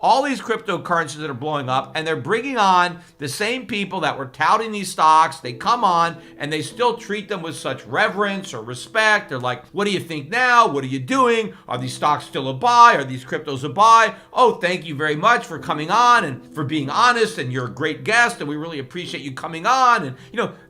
all these cryptocurrencies that are blowing up, and they're bringing on the same people that were touting these stocks. They come on and they still treat them with such reverence or respect. They're like, what do you think now? What are you doing? Are these stocks still a buy? Are these cryptos a buy? Oh, thank you very much for coming on and for being honest, and you're a great guest, and we really appreciate you coming on. And,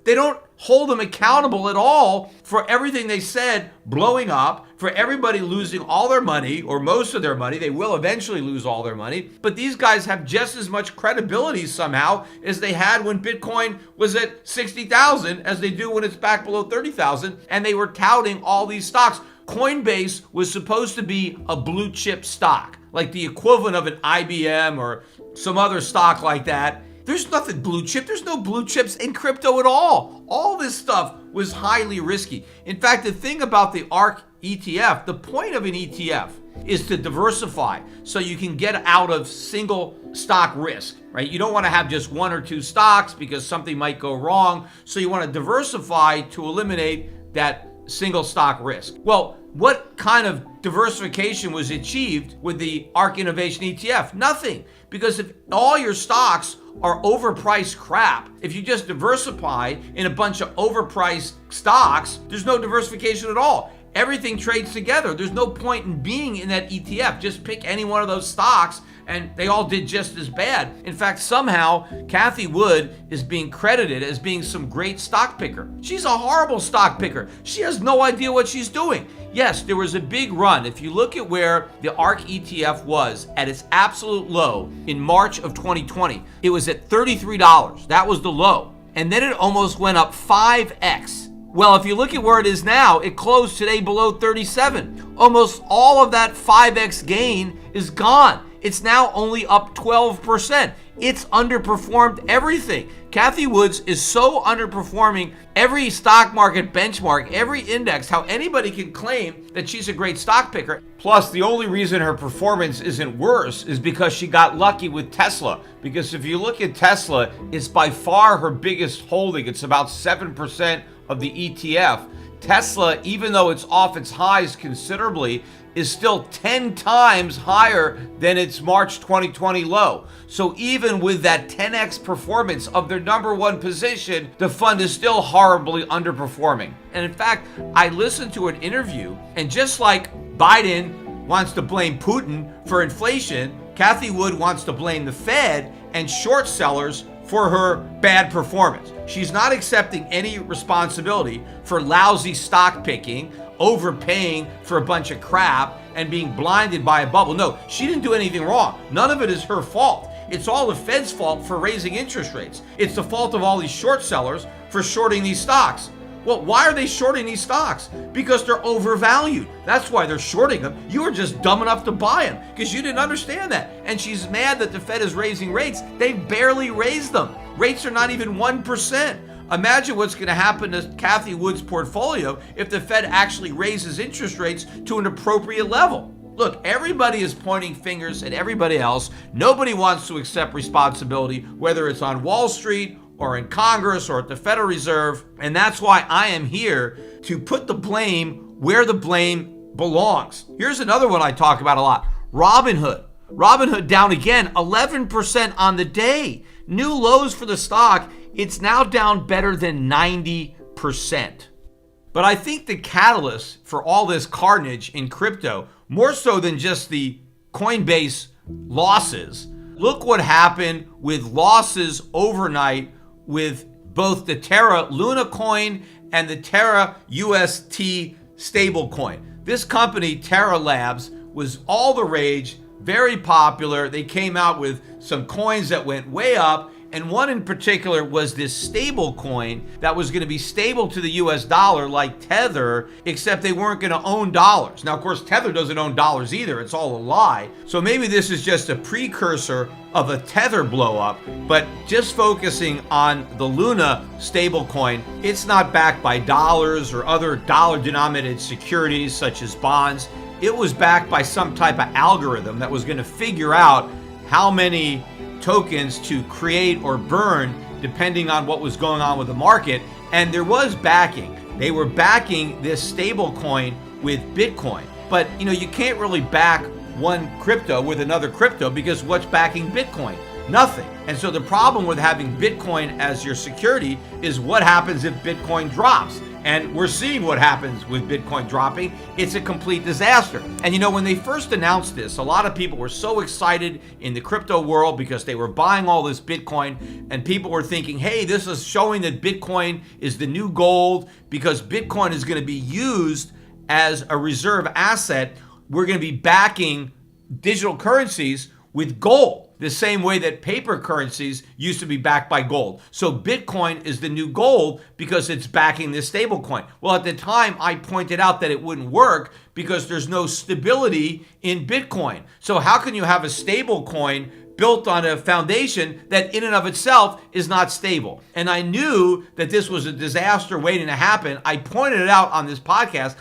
they don't hold them accountable at all for everything they said blowing up, for everybody losing all their money or most of their money. They will eventually lose all their money, but these guys have just as much credibility somehow as they had when Bitcoin was at 60,000 as they do when it's back below 30,000, and they were touting all these stocks. Coinbase was supposed to be a blue chip stock, like the equivalent of an IBM or some other stock like that. There's nothing blue chip. There's no blue chips in crypto at all. All this stuff was highly risky. In fact, the thing about the ARK ETF, the point of an ETF is to diversify so you can get out of single stock risk, right? You don't want to have just one or two stocks because something might go wrong. So you want to diversify to eliminate that single stock risk. Well, what kind of diversification was achieved with the ARK Innovation ETF? Nothing. Because if all your stocks are overpriced crap, if you just diversify in a bunch of overpriced stocks, there's no diversification at all. Everything trades together. There's no point in being in that ETF. Just pick any one of those stocks and they all did just as bad. In fact, somehow Cathie Wood is being credited as being some great stock picker. She's a horrible stock picker. She has no idea what she's doing. Yes, there was a big run. If you look at where the ARK ETF was at its absolute low in March of 2020, it was at $33. That was the low. And then it almost went up 5x. Well, if you look at where it is now, it closed today below 37. Almost all of that 5x gain is gone. It's now only up 12%. It's underperformed everything. Cathie Woods is so underperforming every stock market benchmark, every index, how anybody can claim that she's a great stock picker. Plus, the only reason her performance isn't worse is because she got lucky with Tesla. Because if you look at Tesla, it's by far her biggest holding. It's about 7% of the ETF. Tesla, even though it's off its highs considerably, is still 10 times higher than its March 2020 low. So even with that 10x performance of their number one position, the fund is still horribly underperforming. And in fact, I listened to an interview, and just like Biden wants to blame Putin for inflation, Cathie Wood wants to blame the Fed and short sellers for her bad performance. She's not accepting any responsibility for lousy stock picking, overpaying for a bunch of crap, and being blinded by a bubble. No, she didn't do anything wrong. None of it is her fault. It's all the Fed's fault for raising interest rates. It's the fault of all these short sellers for shorting these stocks. Well, why are they shorting these stocks? Because they're overvalued. That's why they're shorting them. You were just dumb enough to buy them because you didn't understand that. And she's mad that the Fed is raising rates. They barely raised them. Rates are not even 1%. Imagine what's going to happen to Cathie Wood's portfolio if the Fed actually raises interest rates to an appropriate level. Look, everybody is pointing fingers at everybody else. Nobody wants to accept responsibility, whether it's on Wall Street or in Congress or at the Federal Reserve. And that's why I am here to put the blame where the blame belongs. Here's another one I talk about a lot. Robinhood. Robinhood down again, 11% on the day. New lows for the stock. It's now down better than 90%. But I think the catalyst for all this carnage in crypto, more so than just the Coinbase losses, look what happened with losses overnight with both the Terra Luna coin and the Terra UST stablecoin. This company, Terra Labs, was all the rage, very popular. They came out with some coins that went way up, and one in particular was this stable coin that was going to be stable to the US dollar like Tether, except they weren't going to own dollars. Now, of course, Tether doesn't own dollars either. It's all a lie. So maybe this is just a precursor of a Tether blow up, but just focusing on the Luna stable coin, it's not backed by dollars or other dollar denominated securities such as bonds. It was backed by some type of algorithm that was going to figure out how many tokens to create or burn depending on what was going on with the market. And there was backing. They were backing this stable coin with Bitcoin. But you can't really back one crypto with another crypto because what's backing Bitcoin? Nothing. And so the problem with having Bitcoin as your security is what happens if Bitcoin drops. And we're seeing what happens with Bitcoin dropping. It's a complete disaster. And when they first announced this, a lot of people were so excited in the crypto world because they were buying all this Bitcoin, and people were thinking, hey, this is showing that Bitcoin is the new gold because Bitcoin is going to be used as a reserve asset. We're going to be backing digital currencies with gold, the same way that paper currencies used to be backed by gold. So Bitcoin is the new gold because it's backing this stable coin. Well, at the time, I pointed out that it wouldn't work because there's no stability in Bitcoin. So how can you have a stable coin built on a foundation that in and of itself is not stable? And I knew that this was a disaster waiting to happen. I pointed it out on this podcast.